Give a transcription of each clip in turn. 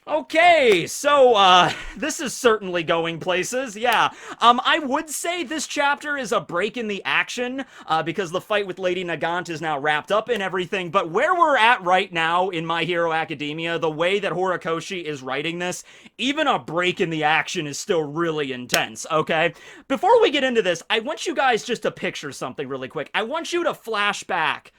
Okay, so, this is certainly going places, yeah. I would say this chapter is a break in the action, because the fight with Lady Nagant is now wrapped up and everything, but where we're at right now in My Hero Academia, the way that Horikoshi is writing this, even a break in the action is still really intense, okay? Before we get into this, I want you guys just to picture something really quick. I want you to flash back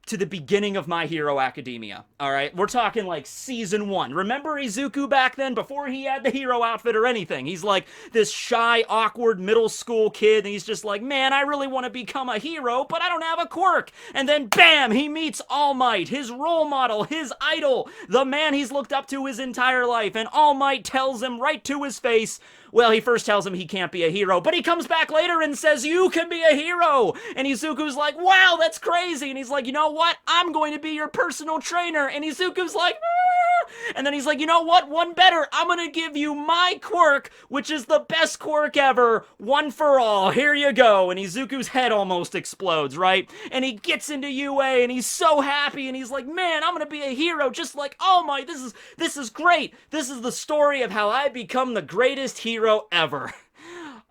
to the beginning of My Hero Academia. All right, we're talking like season 1. Remember Izuku back then, before he had the hero outfit or anything? He's like this shy, awkward middle school kid, and he's just like, man, I really want to become a hero, but I don't have a quirk. And then bam, he meets All Might, his role model, his idol, the man he's looked up to his entire life, and All Might tells him right to his face, well, he first tells him he can't be a hero, but he comes back later and says, you can be a hero! And Izuku's like, wow, that's crazy! And he's like, you know what? I'm going to be your personal trainer! And Izuku's like, ah! And then he's like, you know what? One better! I'm gonna give you my quirk, which is the best quirk ever! One for all! Here you go! And Izuku's head almost explodes, right? And he gets into UA, and he's so happy, and he's like, man, I'm gonna be a hero just like All Might! This is great! This is the story of how I become the greatest hero ever.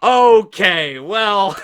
Okay, well,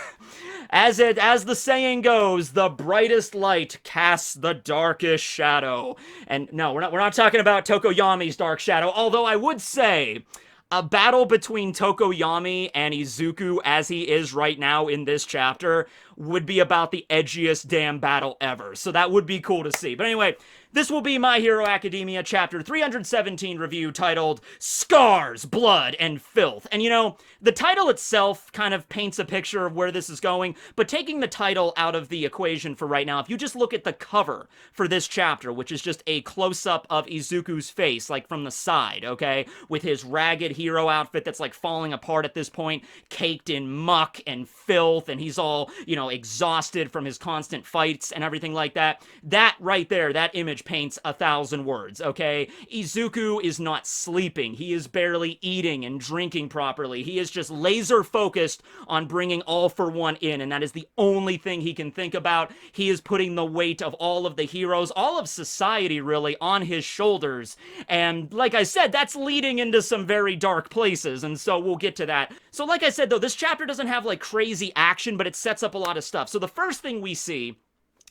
as the saying goes, the brightest light casts the darkest shadow. And no, we're not talking about Tokoyami's dark shadow, although I would say a battle between Tokoyami and Izuku as he is right now in this chapter would be about the edgiest damn battle ever. So that would be cool to see. But anyway, this will be My Hero Academia chapter 317 review titled Scars, Blood, and Filth. And you know, the title itself kind of paints a picture of where this is going, but taking the title out of the equation for right now, if you just look at the cover for this chapter, which is just a close-up of Izuku's face, like from the side, okay? With his ragged hero outfit that's like falling apart at this point, caked in muck and filth, and he's all, you know, exhausted from his constant fights and everything like that. That right there, that image paints 1,000 words, okay? Izuku is not sleeping. He is barely eating and drinking properly. He is just laser focused on bringing All for One in, and that is the only thing he can think about. He is putting the weight of all of the heroes, all of society really, on his shoulders. And like I said, that's leading into some very dark places, and so we'll get to that. So like I said though, this chapter doesn't have like crazy action, but it sets up a lot of stuff. So the first thing we see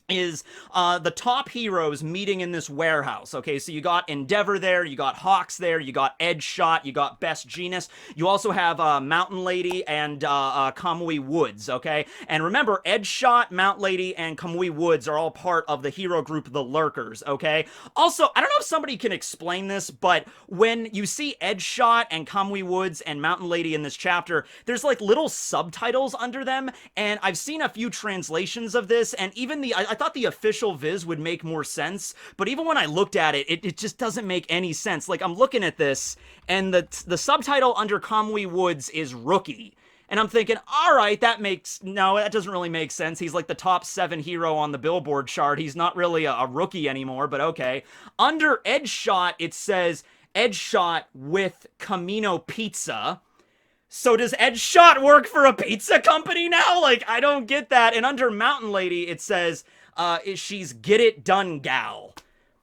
is the top heroes meeting in this warehouse. Okay, so you got Endeavor there, you got Hawks there, you got Edge Shot, you got Best Genus, you also have Mountain Lady and Kamui Woods, okay? And remember, Edge Shot, Mountain Lady, and Kamui Woods are all part of the hero group, the Lurkers, okay? Also, I don't know if somebody can explain this, but when you see Edge Shot and Kamui Woods and Mountain Lady in this chapter, there's like little subtitles under them, and I've seen a few translations of this, and even I thought the official viz would make more sense, but even when I looked at it, it just doesn't make any sense. Like, I'm looking at this, and the subtitle under Kamui Woods is Rookie. And I'm thinking, alright, that doesn't really make sense. He's like the top 7 hero on the Billboard chart. He's not really a rookie anymore, but okay. Under Edge Shot, it says Edge Shot with Camino Pizza. So does Edge Shot work for a pizza company now? Like, I don't get that. And under Mountain Lady, it says, she's Get It Done Gal.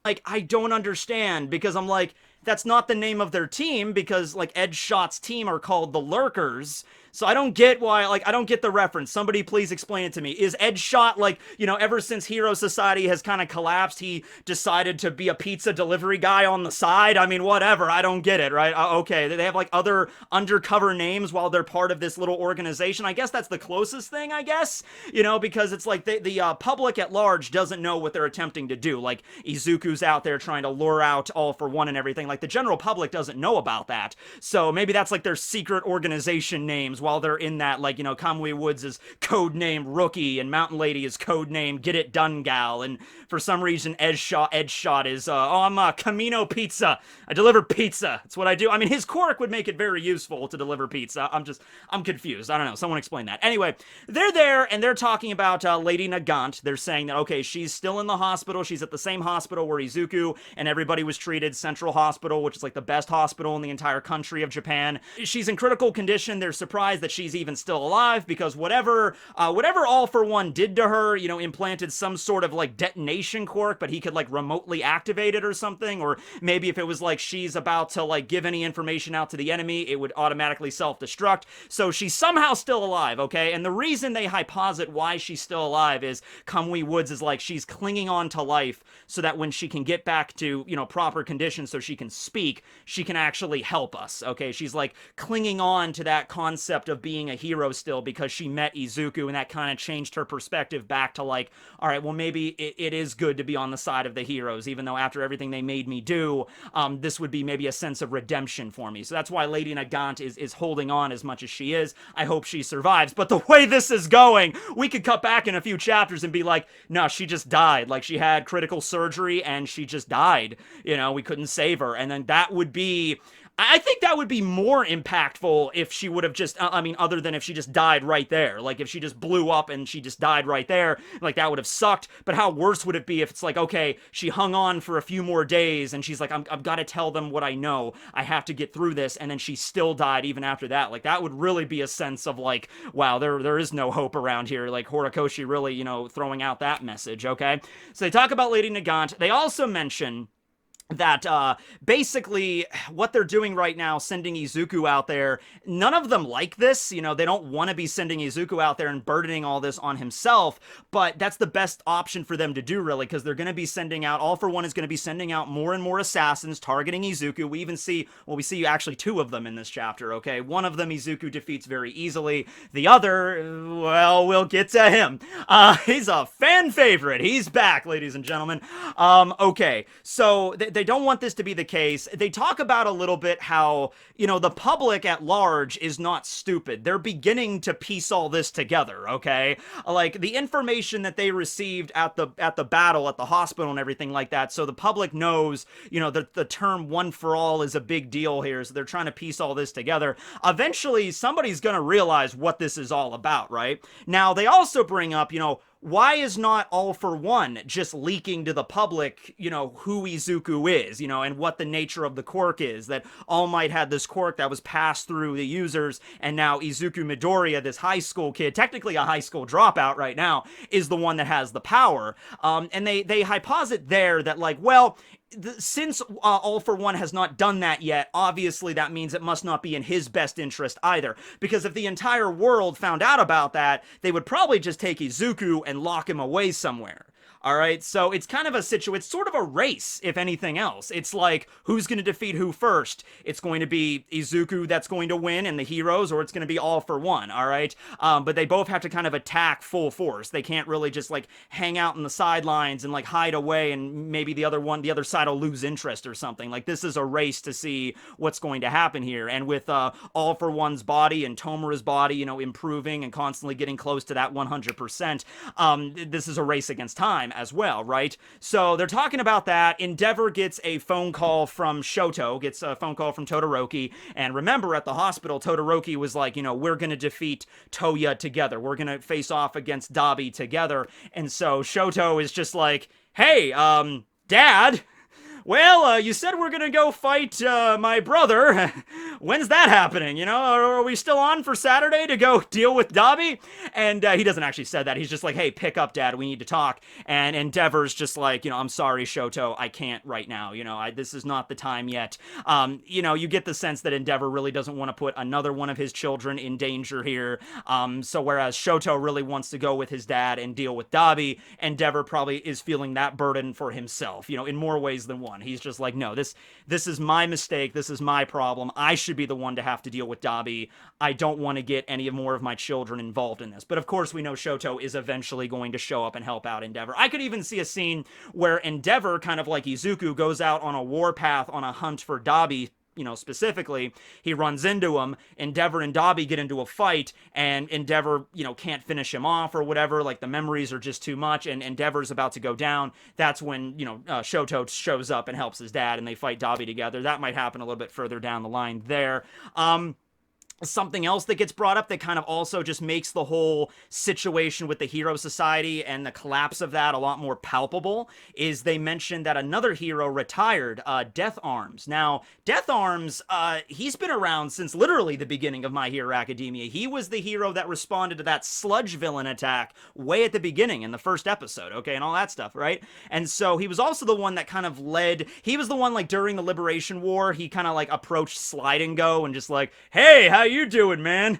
Like, I don't understand, because I'm like, that's not the name of their team, because, like, Edge Shot's team are called the Lurkers. So I don't get why, like, I don't get the reference. Somebody please explain it to me. Is Edge Shot, like, you know, ever since Hero Society has kind of collapsed, he decided to be a pizza delivery guy on the side? I mean, whatever. I don't get it, right? Okay, they have, like, other undercover names while they're part of this little organization. I guess that's the closest thing, I guess, you know, because it's like the public at large doesn't know what they're attempting to do. Like, Izuku's out there trying to lure out All for One and everything. Like, the general public doesn't know about that. So maybe that's, like, their secret organization names, while they're in that, like, you know, Kamui Woods is codename Rookie, and Mountain Lady is codename Get It Done Gal, and for some reason Edge Shot is, I'm Camino Pizza. I deliver pizza. That's what I do. I mean, his quirk would make it very useful to deliver pizza. I'm confused. I don't know. Someone explain that. Anyway, they're there, and they're talking about Lady Nagant. They're saying that, okay, she's still in the hospital. She's at the same hospital where Izuku and everybody was treated, Central Hospital, which is like the best hospital in the entire country of Japan. She's in critical condition. They're surprised surprised that she's even still alive, because whatever All for One did to her, implanted some sort of like detonation quirk, but he could like remotely activate it or something. Or maybe if it was like she's about to like give any information out to the enemy, it would automatically self-destruct. So she's somehow still alive, okay? And the reason they hyposit why she's still alive is Kamui Woods is like, she's clinging on to life so that when she can get back to, proper conditions so she can speak, she can actually help us, okay? She's like clinging on to that concept of being a hero still because she met Izuku, and that kind of changed her perspective back to like, all right, well, maybe it is good to be on the side of the heroes, even though after everything they made me do, this would be maybe a sense of redemption for me. So that's why Lady Nagant is holding on as much as she is. I hope she survives. But the way this is going, we could cut back in a few chapters and be like, no, she just died. Like, she had critical surgery and she just died. We couldn't save her. And then that would be... I think that would be more impactful if she would have just, other than if she just died right there. Like, if she just blew up and she just died right there, like, that would have sucked. But how worse would it be if it's like, okay, she hung on for a few more days and she's like, I've got to tell them what I know. I have to get through this. And then she still died even after that. Like, that would really be a sense of like, wow, there is no hope around here. Like, Horikoshi really, throwing out that message, okay? So they talk about Lady Nagant. They also mention that basically what they're doing right now, sending Izuku out there, none of them like this. They don't want to be sending Izuku out there and burdening all this on himself, but that's the best option for them to do, really, because they're going to be sending out, All for One is going to be sending out more and more assassins targeting Izuku. We even see, we see actually 2 of them in this chapter, okay? One of them Izuku defeats very easily. The other, well, we'll get to him. He's a fan favorite. He's back, ladies and gentlemen. Okay, so they don't want this to be the case. They talk about a little bit how, the public at large is not stupid. They're beginning to piece all this together, okay? Like, the information that they received at the battle, at the hospital and everything like that, so the public knows, the term one for all is a big deal here, so they're trying to piece all this together. Eventually, somebody's gonna realize what this is all about, right? Now, they also bring up, why is not All for One just leaking to the public, who Izuku is, and what the nature of the quirk is? That All Might had this quirk that was passed through the users, and now Izuku Midoriya, this high school kid, technically a high school dropout right now, is the one that has the power. And they hyposit there that, like, well, since All for One has not done that yet, obviously that means it must not be in his best interest either. Because if the entire world found out about that, they would probably just take Izuku and lock him away somewhere. Alright, so it's kind of a it's sort of a race, if anything else. It's like, who's going to defeat who first? It's going to be Izuku that's going to win and the heroes, or it's going to be All for One, alright? But they both have to kind of attack full force. They can't really just, like, hang out in the sidelines and, like, hide away, and maybe the other side will lose interest or something. Like, this is a race to see what's going to happen here. And with All for One's body and Tomura's body, improving and constantly getting close to that 100%, this is a race against time as well, right? So they're talking about that. Endeavor gets a phone call from Shoto, gets a phone call from Todoroki, and remember, at the hospital, Todoroki was like, we're gonna defeat Toya together. We're gonna face off against Dabi together. And so Shoto is just like, hey, Dad, well, you said we're gonna go fight my brother. When's that happening? Are we still on for Saturday to go deal with Dabi? And he doesn't actually say that. He's just like, hey, pick up, Dad. We need to talk. And Endeavor's just like, I'm sorry, Shoto. I can't right now. This is not the time yet. You get the sense that Endeavor really doesn't want to put another one of his children in danger here. So whereas Shoto really wants to go with his dad and deal with Dabi, Endeavor probably is feeling that burden for himself, in more ways than one. He's just like, no, this is my mistake. This is my problem. I should be the one to have to deal with Dabi. I don't want to get any more of my children involved in this. But of course, we know Shoto is eventually going to show up and help out Endeavor. I could even see a scene where Endeavor, kind of like Izuku, goes out on a warpath on a hunt for Dabi. Specifically, he runs into him, Endeavor and Dabi get into a fight, and Endeavor, can't finish him off or whatever, like the memories are just too much, and Endeavor's about to go down. That's when, Shoto shows up and helps his dad, and they fight Dabi together. That might happen a little bit further down the line there. Something else that gets brought up that kind of also just makes the whole situation with the Hero Society and the collapse of that a lot more palpable is they mentioned that another hero retired, Death Arms. Now, Death Arms, he's been around since literally the beginning of My Hero Academia. He was the hero that responded to that sludge villain attack way at the beginning in the first episode, okay, and all that stuff, right? And so he was also the one that kind of he was the one, like, during the Liberation War, he kind of, like, approached Slide and Go and just like, hey, how you doing, man?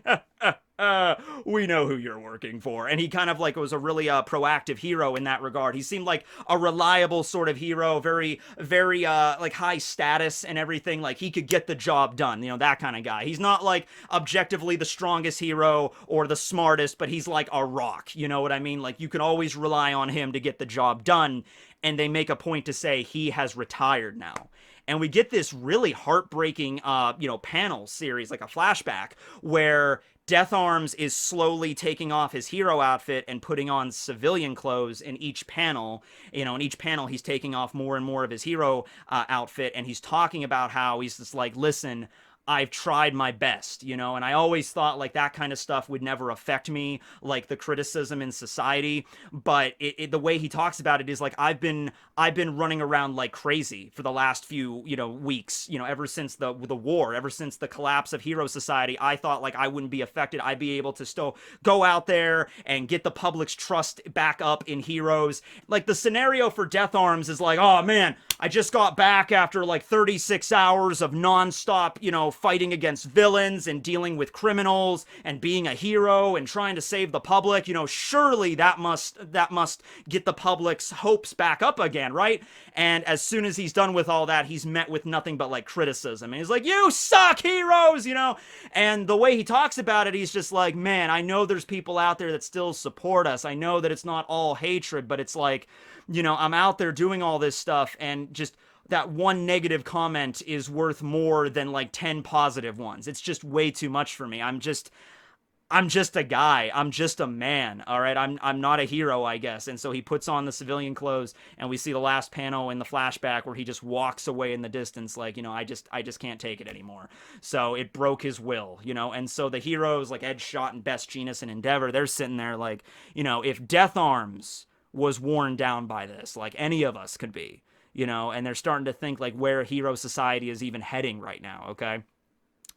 We know who you're working for. And he kind of like was a really proactive hero in that regard. He seemed like a reliable sort of hero, very, very like high status and everything. Like he could get the job done, you know, that kind of guy. He's not like objectively the strongest hero or the smartest, but he's like a rock. You know what I mean? Like you can always rely on him to get the job done. And they make a point to say he has retired now. And we get this really heartbreaking, panel series, like a flashback, where Death Arms is slowly taking off his hero outfit and putting on civilian clothes in each panel. You know, in each panel, he's taking off more and more of his hero outfit, and he's talking about how he's just like, listen, I've tried my best, you know, and I always thought like that kind of stuff would never affect me, like the criticism in society. But the way he talks about it is like, I've been running around like crazy for the last few, weeks, ever since the war, ever since the collapse of Hero Society. I thought like I wouldn't be affected. I'd be able to still go out there and get the public's trust back up in heroes. Like the scenario for Death Arms is like, oh man, I just got back after like 36 hours of nonstop, fighting against villains and dealing with criminals and being a hero and trying to save the public. Surely that must get the public's hopes back up again, right? And as soon as he's done with all that, he's met with nothing but like criticism. And he's like, you suck, heroes, And the way he talks about it, he's just like, man, I know there's people out there that still support us. I know that it's not all hatred, but it's like, I'm out there doing all this stuff, and just that one negative comment is worth more than like 10 positive ones. It's just way too much for me. I'm just a guy. I'm just a man. All right. I'm not a hero, I guess. And so he puts on the civilian clothes, and we see the last panel in the flashback where he just walks away in the distance. Like, I just can't take it anymore. So it broke his will, and so the heroes like Ed Shot and Best Genius and Endeavor, they're sitting there like, if Death Arms was worn down by this, like any of us could be, and they're starting to think like where Hero Society is even heading right now. Okay.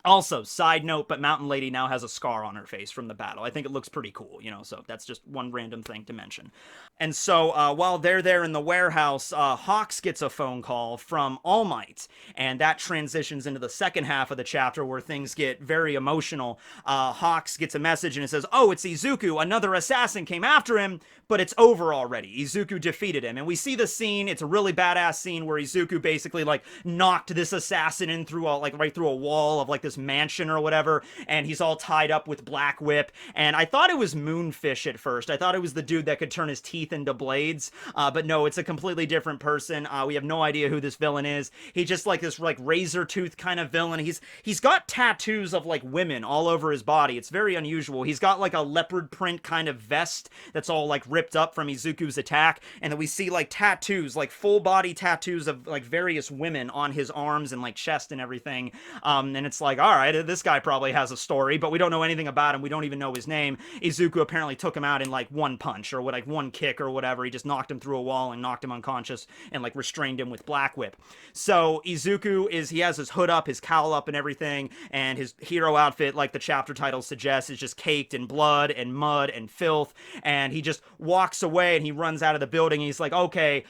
Also, side note, but Mountain Lady now has a scar on her face from the battle. I think it looks pretty cool, so that's just one random thing to mention. And so while they're there in the warehouse, Hawks gets a phone call from All Might, and that transitions into the second half of the chapter where things get very emotional. Hawks gets a message and it says, oh, it's Izuku. Another assassin came after him, but it's over already. Izuku defeated him. And we see the scene. It's a really badass scene where Izuku basically like knocked this assassin in through right through a wall of like this mansion or whatever, and he's all tied up with Black Whip. And I thought it was Moonfish at first. I thought it was the dude that could turn his teeth into blades, but no, it's a completely different person. We have no idea who this villain is. He's just like this like razor tooth kind of villain. He's got tattoos of like women all over his body. It's very unusual. He's got like a leopard print kind of vest that's all like ripped up from Izuku's attack, and then we see like tattoos, like full body tattoos of like various women on his arms and like chest and everything. And it's like, all right, this guy probably has a story, but we don't know anything about him. We don't even know his name. Izuku apparently took him out in like one punch or like one kick or whatever. He just knocked him through a wall and knocked him unconscious and like restrained him with Black Whip. So Izuku he has his hood up, his cowl up and everything, and his hero outfit, like the chapter title suggests, is just caked in blood and mud and filth. And he just walks away and he runs out of the building. And he's like, okay,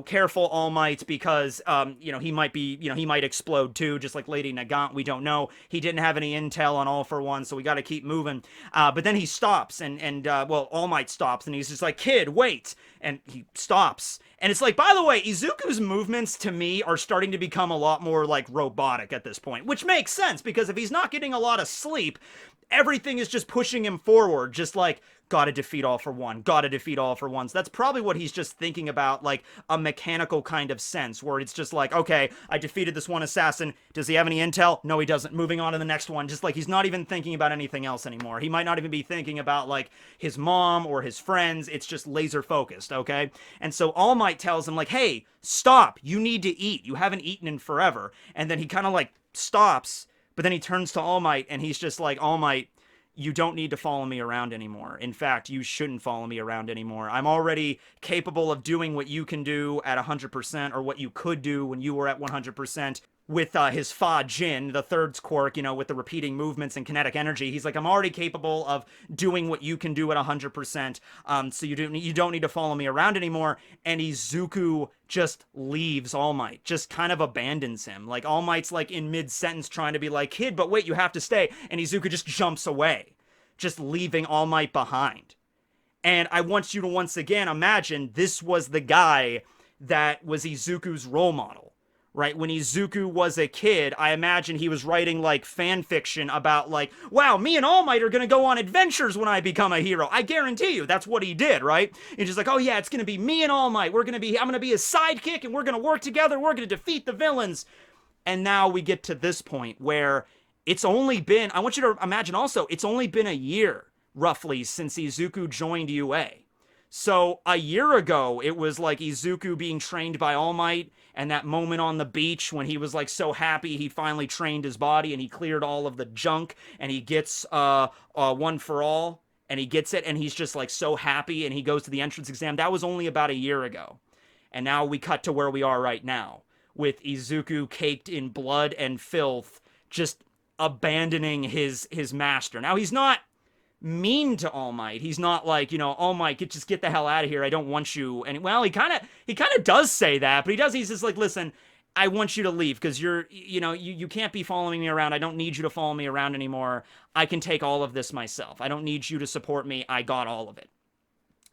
careful, All Might, because he might explode too, just like Lady Nagant. We don't know. He didn't have any intel on All for One, so we got to keep moving. But then he stops, and All Might stops, and he's just like, kid, wait. And he stops. And it's like, by the way, Izuku's movements to me are starting to become a lot more like robotic at this point, which makes sense, because if he's not getting a lot of sleep, everything is just pushing him forward, just like, gotta defeat All for One, gotta defeat All for One. So that's probably what he's just thinking about, like a mechanical kind of sense, where it's just like, okay, I defeated this one assassin. Does he have any intel? No, he doesn't. Moving on to the next one. Just like he's not even thinking about anything else anymore. He might not even be thinking about like his mom or his friends. It's just laser focused, okay? And so All Might tells him like, hey, stop. You need to eat. You haven't eaten in forever. And then he kind of like stops. But then he turns to All Might, and he's just like, All Might, you don't need to follow me around anymore. In fact, you shouldn't follow me around anymore. I'm already capable of doing what you can do at 100%, or what you could do when you were at 100%. With his Fa Jin, the third's quirk, with the repeating movements and kinetic energy. He's like, I'm already capable of doing what you can do at 100%. So you don't need to follow me around anymore. And Izuku just leaves All Might, just kind of abandons him. Like, All Might's like in mid-sentence trying to be like, kid, but wait, you have to stay. And Izuku just jumps away, just leaving All Might behind. And I want you to once again imagine this was the guy that was Izuku's role model. Right? When Izuku was a kid, I imagine he was writing like fan fiction about like, wow, me and All Might are going to go on adventures when I become a hero. I guarantee you that's what he did, right? He's just like, oh yeah, it's going to be me and All Might. I'm going to be his sidekick and we're going to work together. We're going to defeat the villains. And now we get to this point where it's only been, I want you to imagine also, it's only been a year roughly since Izuku joined UA. So a year ago, it was like Izuku being trained by All Might, and that moment on the beach when he was like so happy he finally trained his body and he cleared all of the junk and he gets one for all and he gets it and he's just like so happy and he goes to the entrance exam. That was only about a year ago. And now we cut to where we are right now with Izuku caked in blood and filth, just abandoning his master. Now he's not mean to All Might. He's not like, All Might, just get the hell out of here. I don't want you. And well, he kind of does say that, but he's just like, listen, I want you to leave because you can't be following me around. I don't need you to follow me around anymore. I can take all of this myself. I don't need you to support me. I got all of it.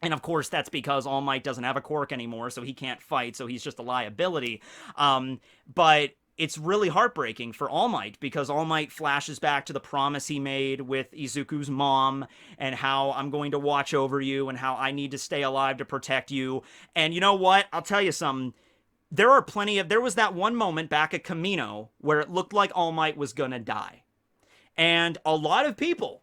And of course, that's because All Might doesn't have a quirk anymore, so he can't fight, so he's just a liability. But it's really heartbreaking for All Might because All Might flashes back to the promise he made with Izuku's mom and how I'm going to watch over you and how I need to stay alive to protect you. And you know what? I'll tell you something. There was that one moment back at Kamino where it looked like All Might was gonna die. And a lot of people,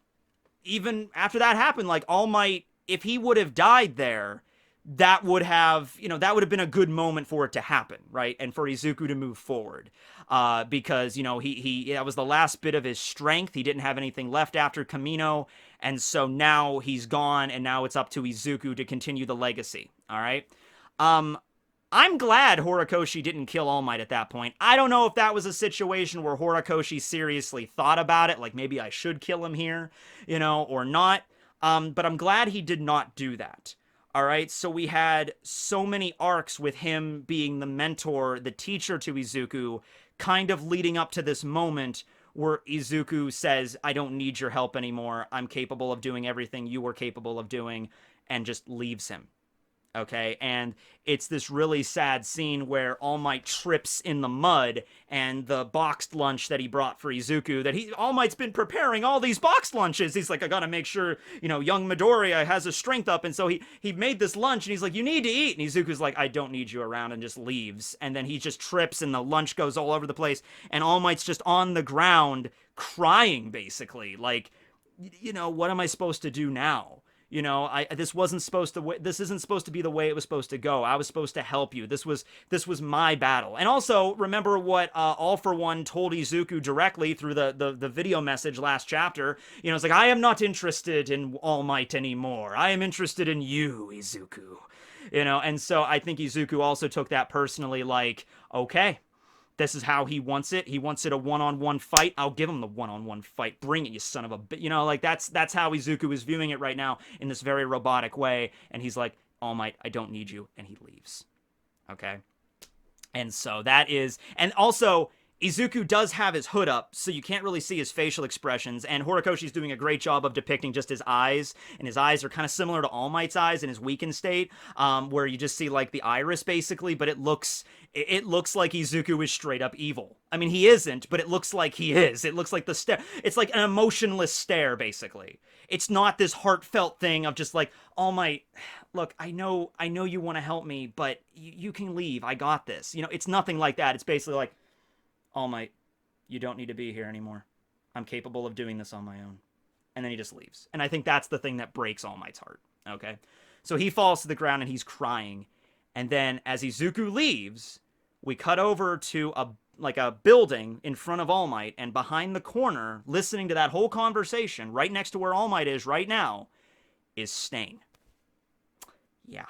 even after that happened, like All Might, if he would have died there, that would have been a good moment for it to happen, right? And for Izuku to move forward. Because, he that was the last bit of his strength. He didn't have anything left after Kamino. And so now he's gone, and now it's up to Izuku to continue the legacy, all right? I'm glad Horikoshi didn't kill All Might at that point. I don't know if that was a situation where Horikoshi seriously thought about it, like maybe I should kill him here, or not. But I'm glad he did not do that. All right, so we had so many arcs with him being the mentor, the teacher to Izuku, kind of leading up to this moment where Izuku says, I don't need your help anymore. I'm capable of doing everything you were capable of doing, and just leaves him. Okay, and it's this really sad scene where All Might trips in the mud, and the boxed lunch that he brought for Izuku, that All Might's been preparing all these boxed lunches. He's like, I gotta make sure, young Midoriya has his strength up, and so he made this lunch, and he's like, you need to eat, and Izuku's like, I don't need you around, and just leaves, and then he just trips, and the lunch goes all over the place, and All Might's just on the ground, crying, basically, like, what am I supposed to do now? This isn't supposed to be the way it was supposed to go. I was supposed to help you. This was my battle. And also, remember what All For One told Izuku directly through the video message last chapter. It's like, I am not interested in All Might anymore. I am interested in you, Izuku. And so I think Izuku also took that personally, like, okay, this is how he wants it. He wants it a one-on-one fight. I'll give him the one-on-one fight. Bring it, you son of a bitch. That's how Izuku is viewing it right now in this very robotic way. And he's like, All Might, I don't need you. And he leaves. Okay? And so that is... And also, Izuku does have his hood up, so you can't really see his facial expressions, and Horikoshi's doing a great job of depicting just his eyes, and his eyes are kind of similar to All Might's eyes in his weakened state, where you just see, like, the iris, basically, but it looks like Izuku is straight up evil. I mean, he isn't, but it looks like he is. It looks like the stare. It's like an emotionless stare, basically. It's not this heartfelt thing of just like, All Might, look, I know you want to help me, but you can leave. I got this. It's nothing like that. It's basically like, All Might, you don't need to be here anymore. I'm capable of doing this on my own. And then he just leaves. And I think that's the thing that breaks All Might's heart. Okay? So he falls to the ground and he's crying. And then as Izuku leaves, we cut over to a a building in front of All Might, and behind the corner, listening to that whole conversation, right next to where All Might is right now, is Stain. Yeah.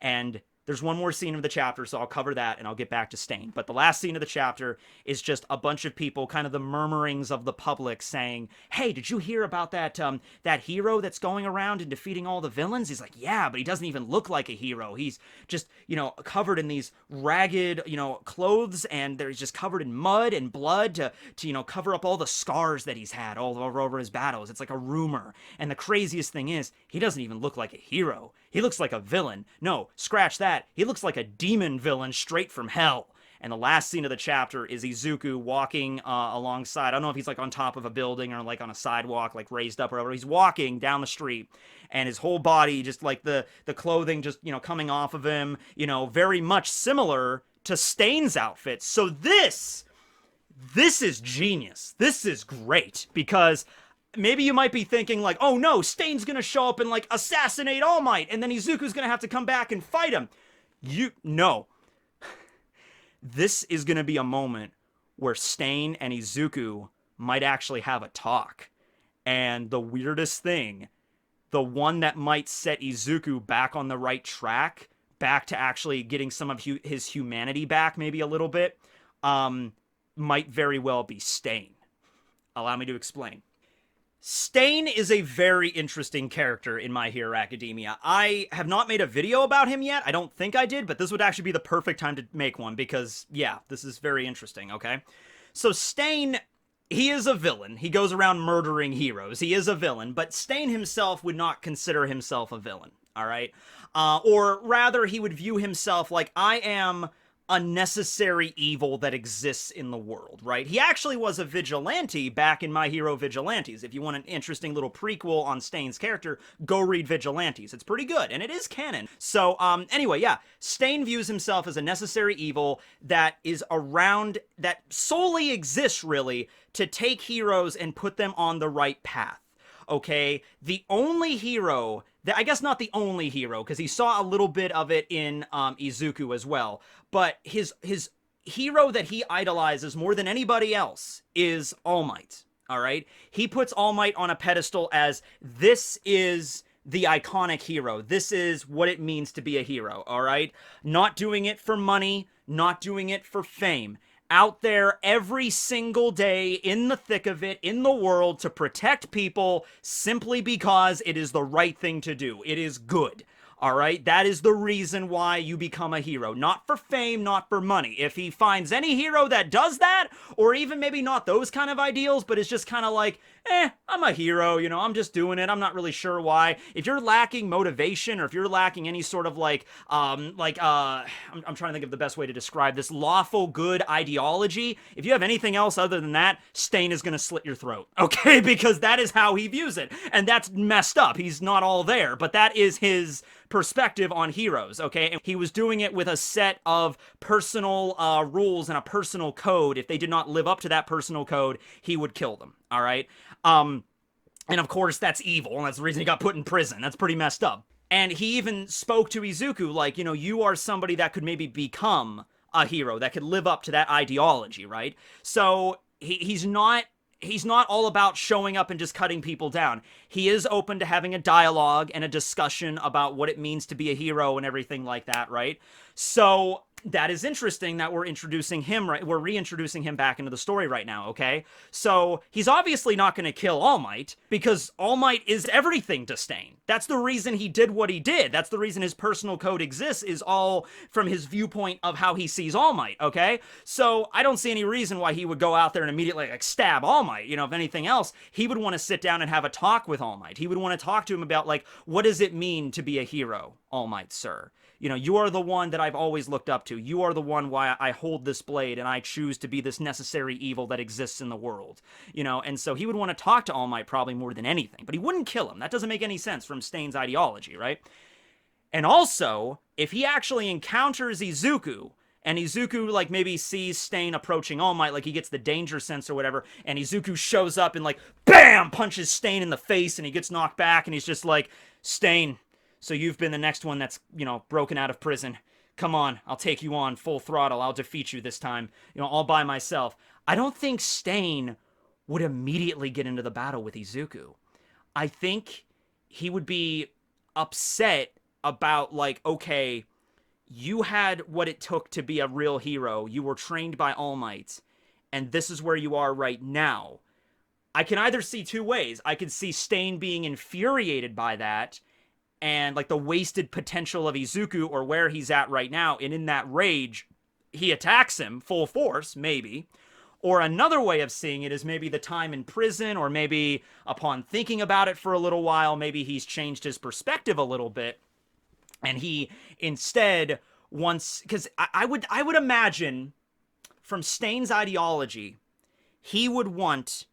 And there's one more scene of the chapter, so I'll cover that and I'll get back to Stain. But the last scene of the chapter is just a bunch of people, kind of the murmurings of the public saying, hey, did you hear about that that hero that's going around and defeating all the villains? He's like, yeah, but he doesn't even look like a hero. He's just, covered in these ragged, clothes, and he's just covered in mud and blood to cover up all the scars that he's had all over his battles. It's like a rumor. And the craziest thing is, he doesn't even look like a hero. He looks like a villain. No, scratch that. He looks like a demon villain straight from hell. And the last scene of the chapter is Izuku walking alongside. I don't know if he's like on top of a building or like on a sidewalk, like raised up or whatever. He's walking down the street, and his whole body, just like the clothing just, coming off of him, very much similar to Stain's outfit. So this is genius. This is great, because maybe you might be thinking like, oh no, Stain's gonna show up and like assassinate All Might, and then Izuku's gonna have to come back and fight him. No. This is gonna be a moment where Stain and Izuku might actually have a talk. And the weirdest thing, the one that might set Izuku back on the right track, back to actually getting some of his humanity back, maybe a little bit, might very well be Stain. Allow me to explain. Stain is a very interesting character in My Hero Academia. I have not made a video about him yet. I don't think I did, but this would actually be the perfect time to make one because, yeah, this is very interesting, okay? So Stain, he is a villain. He goes around murdering heroes. He is a villain, but Stain himself would not consider himself a villain, all right? Or rather, he would view himself like, I am a necessary evil that exists in the world, right? He actually was a vigilante back in My Hero Vigilantes. If you want an interesting little prequel on Stain's character, go read Vigilantes. It's pretty good, and it is canon. So, anyway, yeah, Stain views himself as a necessary evil that is around, that solely exists, really, to take heroes and put them on the right path. Okay, the only hero, I guess not the only hero, because he saw a little bit of it in Izuku as well, but his hero that he idolizes more than anybody else is All Might, all right? He puts All Might on a pedestal as, this is the iconic hero. This is what it means to be a hero, all right? Not doing it for money, not doing it for fame. Out there every single day in the thick of it, in the world, to protect people simply because it is the right thing to do. It is good. All right? That is the reason why you become a hero. Not for fame, not for money. If he finds any hero that does that, or even maybe not those kind of ideals, but it's just kind of like, I'm a hero, I'm just doing it. I'm not really sure why. If you're lacking motivation, or if you're lacking any sort of I'm trying to think of the best way to describe this, lawful good ideology, if you have anything else other than that, Stain is going to slit your throat, okay? Because that is how he views it. And that's messed up. He's not all there, but that is his perspective on heroes, okay? And he was doing it with a set of personal rules and a personal code. If they did not live up to that personal code, he would kill them, all right? And of course, that's evil, and that's the reason he got put in prison. That's pretty messed up. And he even spoke to Izuku like, you are somebody that could maybe become a hero, that could live up to that ideology, right? So he's not all about showing up and just cutting people down. He is open to having a dialogue and a discussion about what it means to be a hero and everything like that, right? So that is interesting that we're reintroducing him back into the story right now, okay? So he's obviously not going to kill All Might, because All Might is everything to Stain. That's the reason he did what he did. That's the reason his personal code exists, is all from his viewpoint of how he sees All Might, okay? So I don't see any reason why he would go out there and immediately stab All Might. If anything else, he would want to sit down and have a talk with All Might. He would want to talk to him about what does it mean to be a hero, All Might, sir? You are the one that I've always looked up to. You are the one why I hold this blade and I choose to be this necessary evil that exists in the world. And so he would want to talk to All Might probably more than anything, but he wouldn't kill him. That doesn't make any sense from Stain's ideology, right? And also, if he actually encounters Izuku, and Izuku, maybe sees Stain approaching All Might, he gets the danger sense or whatever, and Izuku shows up and, BAM! Punches Stain in the face, and he gets knocked back, and he's just like, Stain, so you've been the next one that's, broken out of prison. come on, I'll take you on full throttle. I'll defeat you this time, all by myself. I don't think Stain would immediately get into the battle with Izuku. I think he would be upset about, like, okay, you had what it took to be a real hero. You were trained by All Might, and this is where you are right now. I can either see two ways. I could see Stain being infuriated by that and, like, the wasted potential of Izuku or where he's at right now, and in that rage, he attacks him full force, maybe. Or another way of seeing it is maybe the time in prison, or maybe upon thinking about it for a little while, maybe he's changed his perspective a little bit, and he instead wants, because I would imagine from Stain's ideology, he would want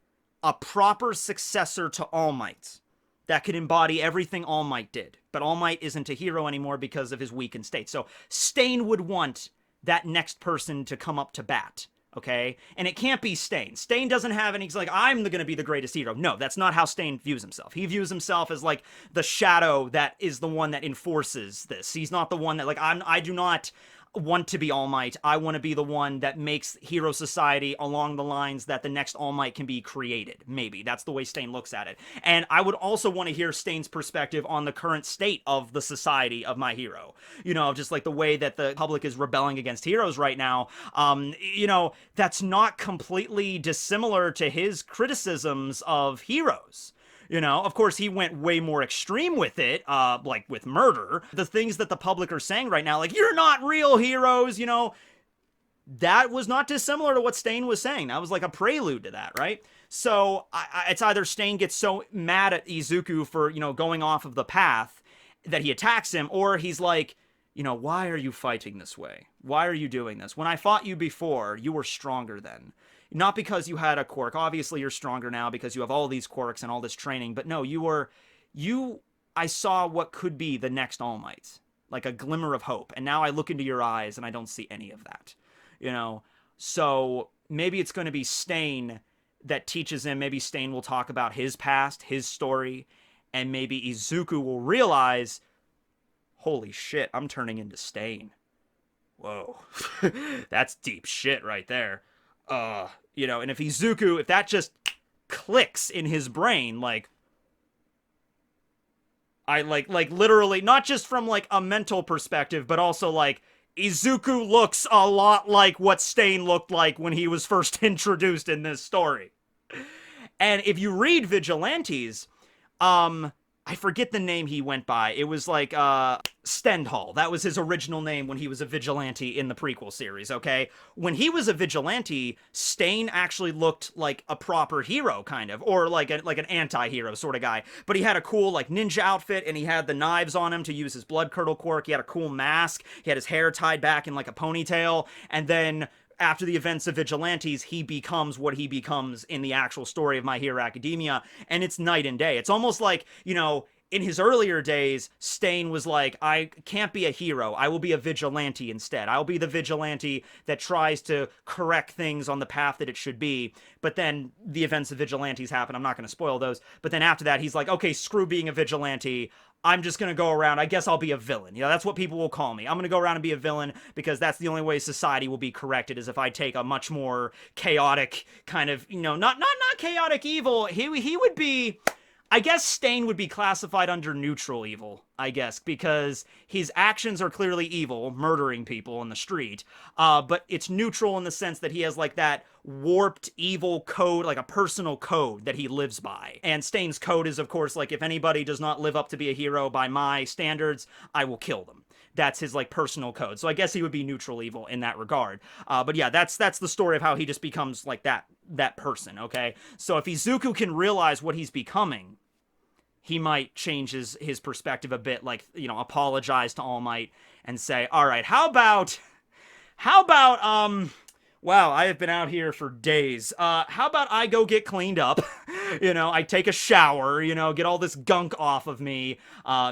a proper successor to All Might that could embody everything All Might did. But All Might isn't a hero anymore because of his weakened state. So Stain would want that next person to come up to bat. Okay? And it can't be Stain. Stain doesn't have any, he's like, I'm going to be the greatest hero. No, that's not how Stain views himself. He views himself as, like, the shadow that is the one that enforces this. He's not the one that, like, I do not want to be All Might. I want to be the one that makes hero society along the lines that the next All Might can be created. Maybe. That's the way Stain looks at it. And I would also want to hear Stain's perspective on the current state of the society of My Hero. Just like the way that the public is rebelling against heroes right now. That's not completely dissimilar to his criticisms of heroes. Of course, he went way more extreme with it, like with murder. The things that the public are saying right now, like, you're not real heroes, that was not dissimilar to what Stain was saying. That was like a prelude to that, right? So it's either Stain gets so mad at Izuku for, going off of the path that he attacks him, or he's like, why are you fighting this way? Why are you doing this? When I fought you before, you were stronger then. Not because you had a quirk. Obviously, you're stronger now because you have all these quirks and all this training. But no, I saw what could be the next All Might. Like a glimmer of hope. And now I look into your eyes and I don't see any of that. So maybe it's going to be Stain that teaches him. Maybe Stain will talk about his past, his story. And maybe Izuku will realize, holy shit, I'm turning into Stain. Whoa. That's deep shit right there. And if Izuku, if that just clicks in his brain, like, I like literally, not just from like a mental perspective, but also like, Izuku looks a lot like what Stain looked like when he was first introduced in this story. And if you read Vigilantes, I forget the name he went by. It was like, Stendhal. That was his original name when he was a vigilante in the prequel series, okay? When he was a vigilante, Stain actually looked like a proper hero, kind of. Or like an anti-hero sort of guy. But he had a cool, like, ninja outfit, and he had the knives on him to use his blood curdle quirk. He had a cool mask. He had his hair tied back in, like, a ponytail. And then after the events of Vigilantes, he becomes what he becomes in the actual story of My Hero Academia, and it's night and day. It's almost like, in his earlier days, Stain was like, I can't be a hero. I will be a vigilante instead. I'll be the vigilante that tries to correct things on the path that it should be. But then the events of Vigilantes happen. I'm not going to spoil those. But then after that, he's like, okay, screw being a vigilante. I'm just going to go around. I guess I'll be a villain. That's what people will call me. I'm going to go around and be a villain because that's the only way society will be corrected, is if I take a much more chaotic kind of, not chaotic evil. He would be, I guess Stain would be classified under neutral evil, I guess, because his actions are clearly evil, murdering people in the street, but it's neutral in the sense that he has, like, that warped evil code, like a personal code that he lives by. And Stain's code is, of course, like, if anybody does not live up to be a hero by my standards, I will kill them. That's his, like, personal code. So I guess he would be neutral evil in that regard. But yeah, that's the story of how he just becomes, like, that person, okay? So if Izuku can realize what he's becoming, he might change his perspective a bit, like, apologize to All Might and say, all right, how about, wow, I have been out here for days. How about I go get cleaned up? I take a shower, get all this gunk off of me.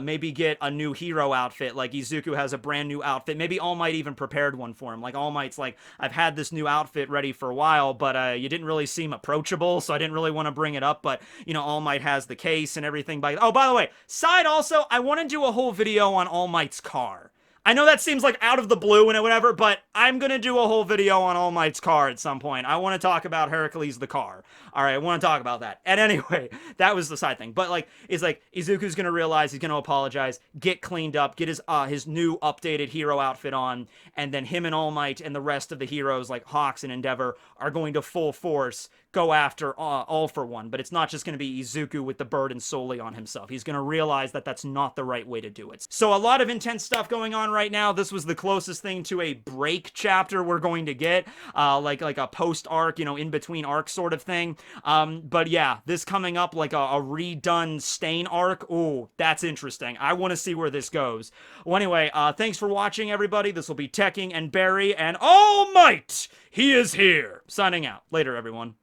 Maybe get a new hero outfit. Like Izuku has a brand new outfit. Maybe All Might even prepared one for him. Like All Might's like, I've had this new outfit ready for a while, but you didn't really seem approachable, so I didn't really want to bring it up. But, All Might has the case and everything. Oh, by the way, also, I want to do a whole video on All Might's car. I know that seems like out of the blue and whatever, but I'm gonna do a whole video on All Might's car at some point. I want to talk about Hercules the car. All right, I want to talk about that. And anyway, that was the side thing. But like, it's like Izuku's gonna realize he's gonna apologize, get cleaned up, get his new updated hero outfit on, and then him and All Might and the rest of the heroes like Hawks and Endeavor are going to full force go after All for One. But it's not just going to be Izuku with the burden solely on himself. He's going to realize that that's not the right way to do it. So a lot of intense stuff going on right now. This was the closest thing to a break chapter we're going to get, like a post arc, in between arc sort of thing. But yeah, this coming up like a redone Stain arc. Ooh, that's interesting. I want to see where this goes. Well, anyway, thanks for watching, everybody. This will be Tekking and Barry and All Might. He is here. Signing out. Later, everyone.